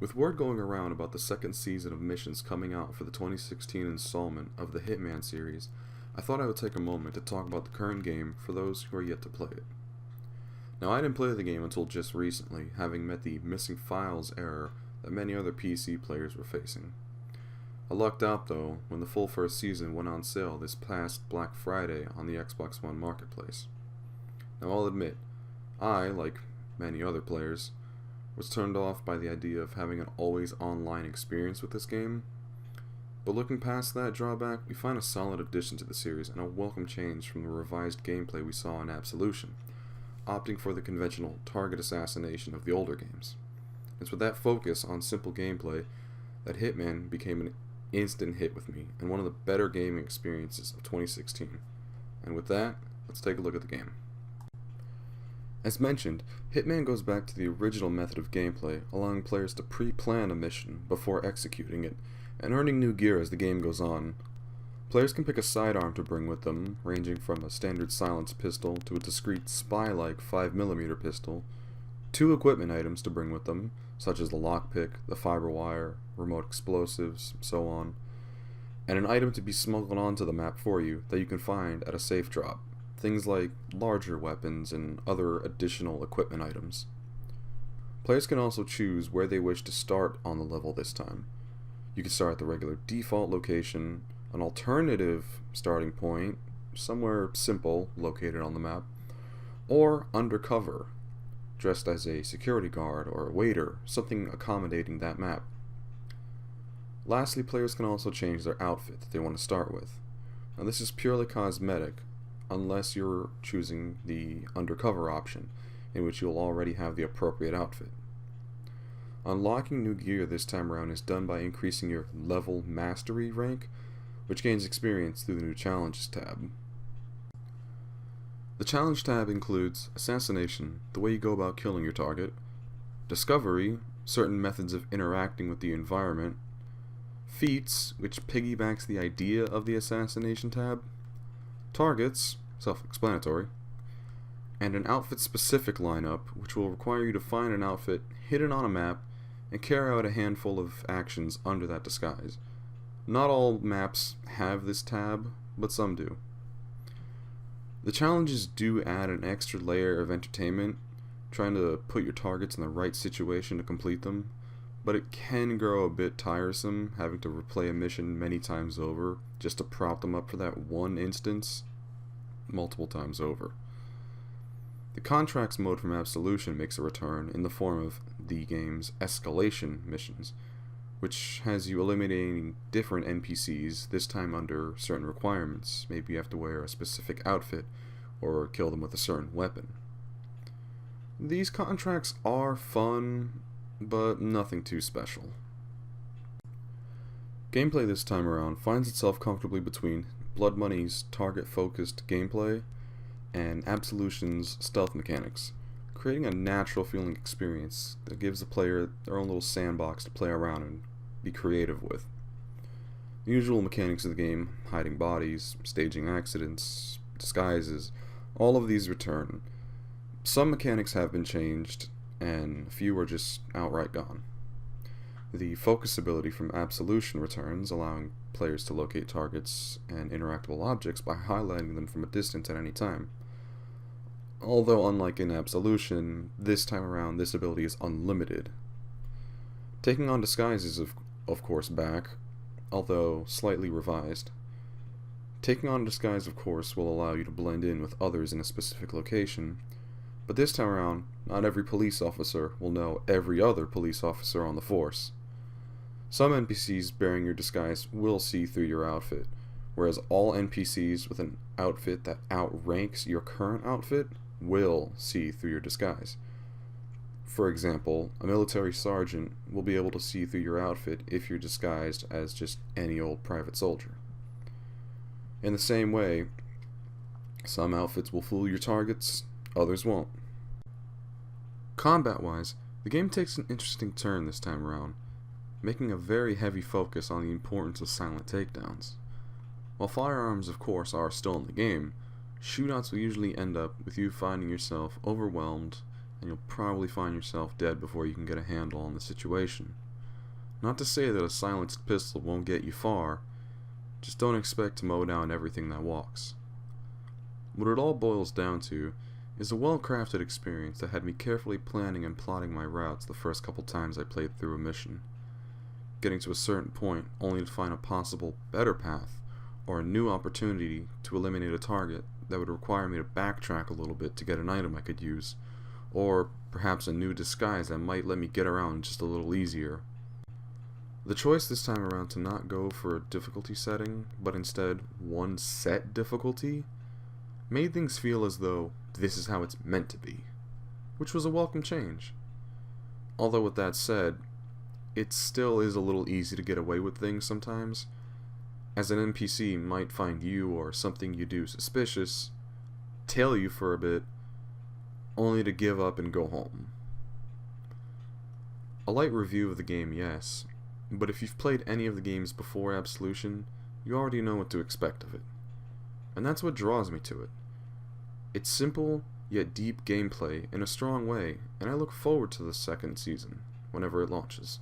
With word going around about the second season of missions coming out for the 2016 installment of the Hitman series, I thought I would take a moment to talk about the current game for those who are yet to play it. Now, I didn't play the game until just recently, having met the missing files error that many other PC players were facing. I lucked out though when the full first season went on sale this past Black Friday on the Xbox One marketplace. Now, I'll admit, I, like many other players, was turned off by the idea of having an always online experience with this game. But looking past that drawback, we find a solid addition to the series and a welcome change from the revised gameplay we saw in Absolution, opting for the conventional target assassination of the older games. It's with that focus on simple gameplay that Hitman became an instant hit with me and one of the better gaming experiences of 2016. And with that, let's take a look at the game. As mentioned, Hitman goes back to the original method of gameplay, allowing players to pre-plan a mission before executing it, and earning new gear as the game goes on. Players can pick a sidearm to bring with them, ranging from a standard silenced pistol to a discreet spy-like 5mm pistol, 2 equipment items to bring with them, such as the lockpick, the fiber wire, remote explosives, so on, and an item to be smuggled onto the map for you that you can find at a safe drop. Things like larger weapons and other additional equipment items. Players can also choose where they wish to start on the level this time. You can start at the regular default location, an alternative starting point, somewhere simple located on the map, or undercover, dressed as a security guard or a waiter, something accommodating that map. Lastly, players can also change their outfit that they want to start with. Now, this is purely cosmetic, unless you're choosing the undercover option, in which you'll already have the appropriate outfit. Unlocking new gear this time around is done by increasing your level mastery rank, which gains experience through the new challenges tab. The challenge tab includes assassination, the way you go about killing your target, discovery, certain methods of interacting with the environment, feats, which piggybacks the idea of the assassination tab, targets, self-explanatory, and an outfit-specific lineup, which will require you to find an outfit hidden on a map and carry out a handful of actions under that disguise. Not all maps have this tab, but some do. The challenges do add an extra layer of entertainment, trying to put your targets in the right situation to complete them, but it can grow a bit tiresome having to replay a mission many times over just to prop them up for that one instance multiple times over. The contracts mode from Absolution makes a return in the form of the game's escalation missions, which has you eliminating different NPCs, this time under certain requirements. Maybe you have to wear a specific outfit or kill them with a certain weapon. These contracts are fun, but nothing too special. Gameplay this time around finds itself comfortably between Blood Money's target-focused gameplay and Absolution's stealth mechanics, creating a natural feeling experience that gives the player their own little sandbox to play around and be creative with. The usual mechanics of the game, hiding bodies, staging accidents, disguises, all of these return. Some mechanics have been changed, and a few are just outright gone. The focus ability from Absolution returns, allowing players to locate targets and interactable objects by highlighting them from a distance at any time. Although unlike in Absolution, this time around this ability is unlimited. Taking on disguise is of course back, although slightly revised. Taking on disguise of course will allow you to blend in with others in a specific location, but this time around, not every police officer will know every other police officer on the force. Some NPCs bearing your disguise will see through your outfit, whereas all NPCs with an outfit that outranks your current outfit will see through your disguise. For example, a military sergeant will be able to see through your outfit if you're disguised as just any old private soldier. In the same way, some outfits will fool your targets, others won't. Combat-wise, the game takes an interesting turn this time around, making a very heavy focus on the importance of silent takedowns. While firearms of course are still in the game, shootouts will usually end up with you finding yourself overwhelmed, and you'll probably find yourself dead before you can get a handle on the situation. Not to say that a silenced pistol won't get you far, just don't expect to mow down everything that walks. What it all boils down to is a well-crafted experience that had me carefully planning and plotting my routes the first couple times I played through a mission, getting to a certain point only to find a possible better path or a new opportunity to eliminate a target that would require me to backtrack a little bit to get an item I could use, or perhaps a new disguise that might let me get around just a little easier. The choice this time around to not go for a difficulty setting, but instead one set difficulty, made things feel as though this is how it's meant to be, which was a welcome change. Although with that said, it still is a little easy to get away with things sometimes, as an NPC might find you or something you do suspicious, tail you for a bit, only to give up and go home. A light review of the game, yes, but if you've played any of the games before Absolution, you already know what to expect of it. And that's what draws me to it. It's simple, yet deep gameplay in a strong way, and I look forward to the second season, whenever it launches.